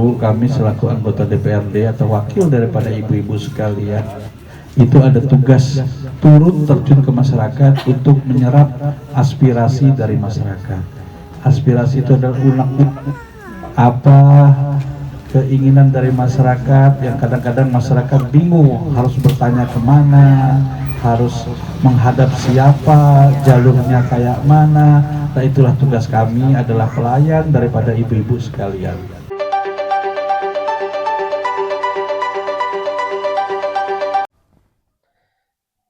Kami selaku anggota DPRD atau wakil daripada ibu-ibu sekalian itu ada tugas turun terjun ke masyarakat untuk menyerap aspirasi dari masyarakat. Aspirasi itu adalah unek-unek apa keinginan dari masyarakat yang kadang-kadang masyarakat bingung harus bertanya kemana, harus menghadap siapa, jalurnya kayak mana. Nah, itulah tugas kami adalah pelayan daripada ibu-ibu sekalian.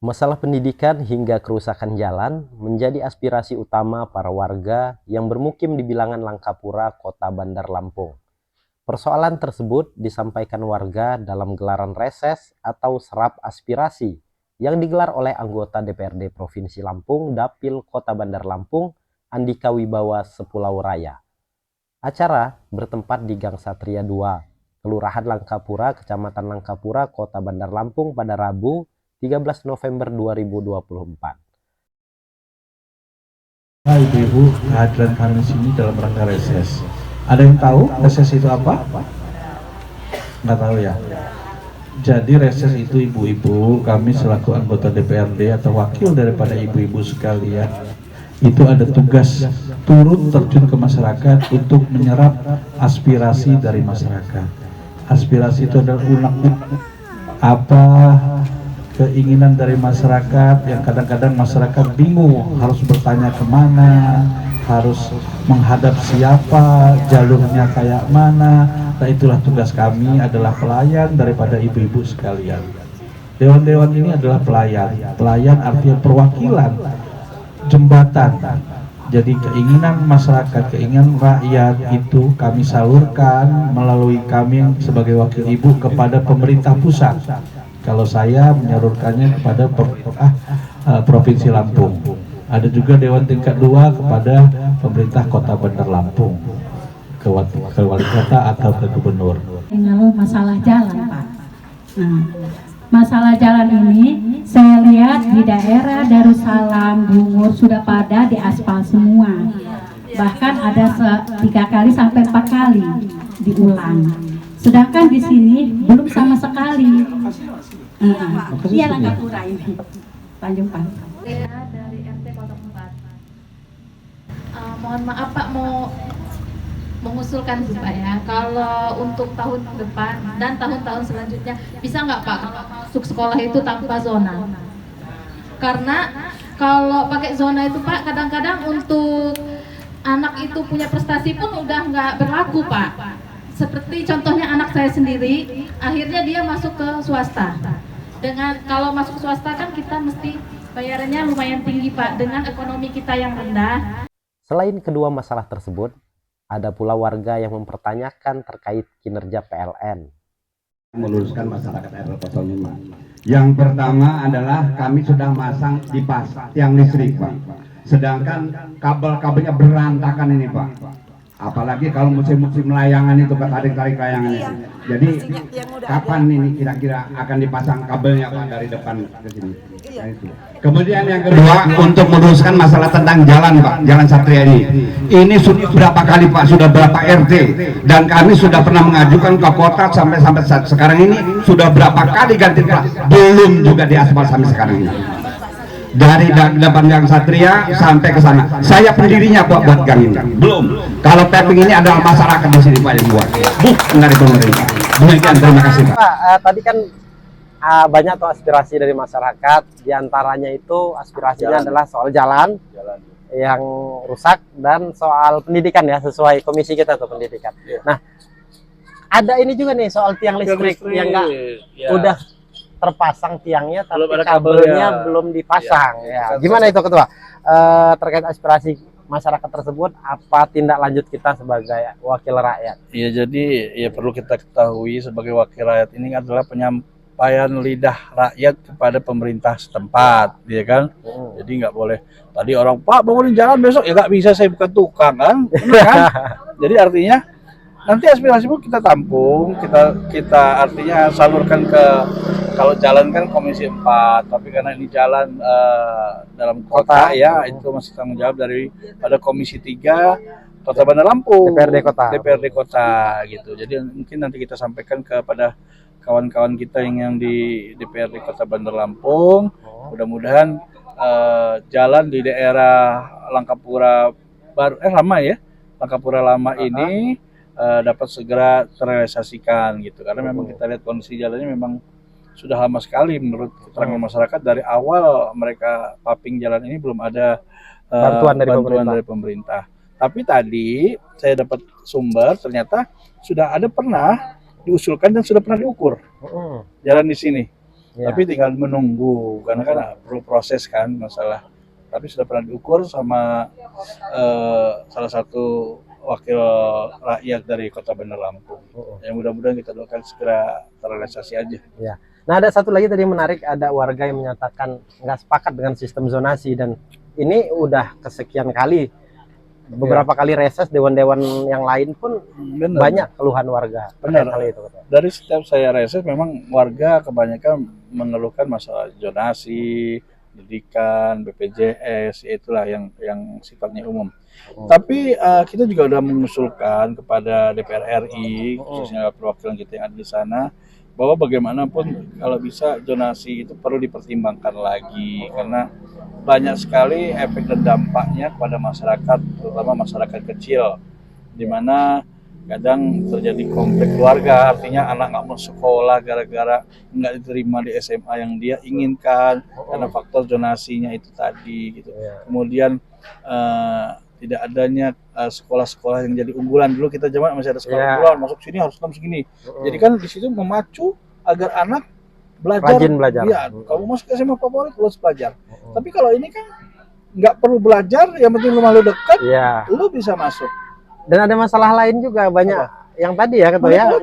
Masalah pendidikan hingga kerusakan jalan menjadi aspirasi utama para warga yang bermukim di bilangan Langkapura, Kota Bandar Lampung. Persoalan tersebut disampaikan warga dalam gelaran reses atau serap aspirasi yang digelar oleh anggota DPRD Provinsi Lampung, Dapil Kota Bandar Lampung, Andika Wibawa Sepulau Raya. Acara bertempat di Gang Satria 2, Kelurahan Langkapura, Kecamatan Langkapura, Kota Bandar Lampung pada Rabu 13 November 2024. Ibu-ibu, kehadiran kami sini dalam rangka reses. Ada yang tahu reses itu apa? Nggak tahu ya. Jadi reses itu ibu-ibu, kami selaku anggota DPRD atau wakil daripada ibu-ibu sekalian itu ada tugas turun terjun ke masyarakat untuk menyerap aspirasi dari masyarakat. Aspirasi itu adalah unek-unek apa keinginan dari masyarakat yang kadang-kadang masyarakat bingung harus bertanya kemana, harus menghadap siapa, jalurnya kayak mana. Nah, itulah tugas kami adalah pelayan daripada ibu-ibu sekalian. Dewan-dewan ini adalah pelayan. Pelayan artinya perwakilan, jembatan. Jadi keinginan masyarakat, keinginan rakyat itu kami salurkan melalui kami sebagai wakil ibu kepada pemerintah pusat. Kalau saya menyalurkannya kepada Provinsi Lampung. Ada juga Dewan tingkat 2 kepada pemerintah Kota Bandar Lampung, ke wali kota atau ke gubernur. Lalu masalah jalan, Pak. Nah, masalah jalan ini saya lihat di daerah Darussalam, Bungur sudah pada diaspal semua. Bahkan ada 3 kali sampai 4 kali diulang. Sedangkan di sini belum sama sekali. Iya, Langkapura ini. Tanjung Pan. Dari RT 04. Mohon maaf Pak, mau mengusulkan sih Pak ya, kalau untuk tahun depan dan tahun-tahun selanjutnya bisa nggak Pak masuk sekolah itu tanpa zona? Karena kalau pakai zona itu Pak, kadang-kadang untuk anak itu punya prestasi pun udah nggak berlaku Pak. Seperti contohnya anak saya sendiri, akhirnya dia masuk ke swasta. Dengan kalau masuk ke swasta kan kita mesti bayarannya lumayan tinggi Pak, dengan ekonomi kita yang rendah. Selain kedua masalah tersebut, ada pula warga yang mempertanyakan terkait kinerja PLN. Meluruskan masyarakat RW 05. Yang pertama adalah kami sudah masang di tiang listrik Pak. Sedangkan kabel-kabelnya berantakan ini Pak. Apalagi kalau musim-musim layangan itu tarik-tarik layangan itu. Jadi kapan ini kira-kira akan dipasang kabelnya Pak dari depan ke sini? Nah, itu. Kemudian yang kedua untuk meluruskan masalah tentang jalan Pak, Jalan Satria ini. Ini sudah berapa kali Pak, sudah berapa RT dan kami sudah pernah mengajukan ke kota sampai sekarang ini sudah berapa kali ganti Pak, belum juga diaspal sampai sekarang ini. Dari depan Gang Satria sampai ke sana. Saya pendirinya Pak buat gang ini. Belum. Kalau tapping ini adalah masyarakat di sini Pak yang buat. Bukan dari pemerintah. Demikian, terima kasih Pak. Tadi kan banyak tuh aspirasi dari masyarakat. Di antaranya itu aspirasinya adalah soal jalan yang rusak dan soal pendidikan ya, sesuai komisi kita tuh pendidikan. Nah, ada ini juga nih soal tiang listrik yang enggak udah terpasang tiangnya tapi kabelnya belum dipasang ya. Gimana itu Ketua? Terkait aspirasi masyarakat tersebut, apa tindak lanjut kita sebagai wakil rakyat? Ya, jadi ya perlu kita ketahui sebagai wakil rakyat ini adalah penyampaian lidah rakyat kepada pemerintah setempat, ya kan? Jadi nggak boleh tadi orang Pak bangunin jalan besok, ya nggak bisa, saya bukan tukang kan? Benar kan? Jadi artinya nanti aspirasi pun kita tampung, kita artinya salurkan ke, kalau jalan kan Komisi 4, tapi karena ini jalan dalam kota ya, itu masih tanggung jawab daripada Komisi 3 Kota Bandar Lampung, DPRD Kota gitu. Jadi mungkin nanti kita sampaikan kepada kawan-kawan kita yang di DPRD Kota Bandar Lampung. Mudah-mudahan jalan di daerah Langkapura baru lama ya, Langkapura lama ini dapat segera terrealisasikan gitu. Karena memang kita lihat kondisi jalannya memang sudah lama sekali menurut keterangan masyarakat. Dari awal mereka paping jalan ini belum ada bantuan dari pemerintah. Tapi tadi saya dapat sumber ternyata sudah ada pernah diusulkan dan sudah pernah diukur jalan di sini. Tapi tinggal menunggu karena kan perlu proses kan masalah. Tapi sudah pernah diukur sama salah satu wakil rakyat dari Kota Bandar Lampung. Yang mudah-mudahan kita doakan segera terrealisasi aja. Ya. Nah, ada satu lagi tadi menarik, ada warga yang menyatakan nggak sepakat dengan sistem zonasi, dan ini udah kesekian kali, beberapa kali reses dewan-dewan yang lain pun banyak keluhan warga. Benar. Kali itu. Dari setiap saya reses memang warga kebanyakan mengeluhkan masalah zonasi, pendidikan, BPJS, itulah yang sifatnya umum. Tapi kita juga sudah mengusulkan kepada DPR RI, khususnya perwakilan kita yang ada di sana, bahwa bagaimanapun kalau bisa zonasi itu perlu dipertimbangkan lagi, karena banyak sekali efek dan dampaknya kepada masyarakat, terutama masyarakat kecil, di mana kadang terjadi konflik keluarga, artinya anak nggak mau sekolah gara-gara nggak diterima di SMA yang dia inginkan karena faktor zonasinya itu tadi gitu. Kemudian tidak adanya sekolah-sekolah yang jadi unggulan. Dulu kita zaman masih ada sekolah unggulan, masuk sini harus segini. Jadi kan di situ memacu agar anak rajin belajar. Iya, kalau masuk SMA favorit harus belajar. Tapi kalau ini kan nggak perlu belajar, yang penting rumah lu dekat, lu bisa masuk. Dan ada masalah lain juga banyak. Yang tadi ya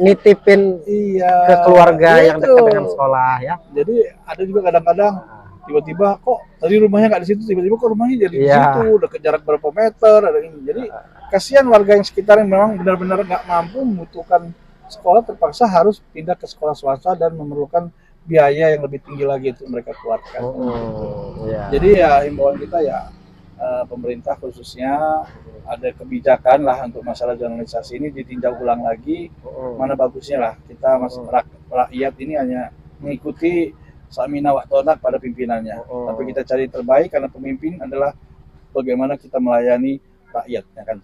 nitipin ke keluarga yang dekat dengan sekolah ya. Jadi ada juga kadang-kadang tiba-tiba kok tadi rumahnya nggak di situ, tiba-tiba kok rumahnya jadi di situ, dekat jarak berapa meter, ada ini. Jadi kasihan warga yang sekitar yang memang benar-benar nggak mampu membutuhkan sekolah, terpaksa harus pindah ke sekolah swasta dan memerlukan biaya yang lebih tinggi lagi untuk mereka keluarkan. Jadi ya himbauan kita ya pemerintah khususnya ada kebijakan lah untuk masalah zonalisasi ini ditinjau ulang lagi. Mana bagusnya lah kita rakyat ini hanya mengikuti Samina wa ta'na pada pimpinannya. Tapi kita cari terbaik karena pemimpin adalah bagaimana kita melayani rakyat, ya kan?